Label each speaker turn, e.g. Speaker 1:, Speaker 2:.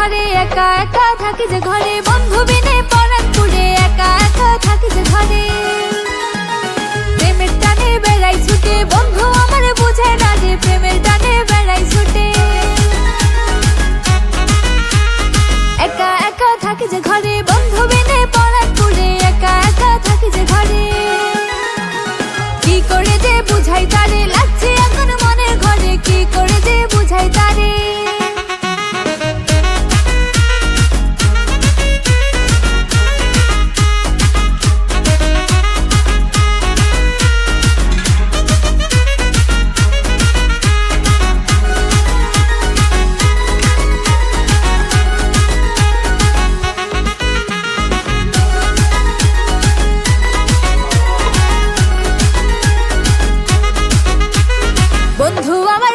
Speaker 1: ঘরে একা একা থাকি যে ঘরে, বন্ধু বিনে পরাণ পুড়ে একা একা থাকি যে ঘরে। প্রেমের টানে বেড়াই ছুটে, বন্ধু আমার বুঝে না যে প্রেমের টানে বেড়াই ছুটে। একা একা থাকি যে ঘরে, বন্ধু বিনে পরাণ পুড়ে একা একা থাকি যে ঘরে। কি করে যে বুঝাই তারে, লাগছে এখন মনের ঘরে, কি করে যে বুঝাই তারে। বন্ধু আমার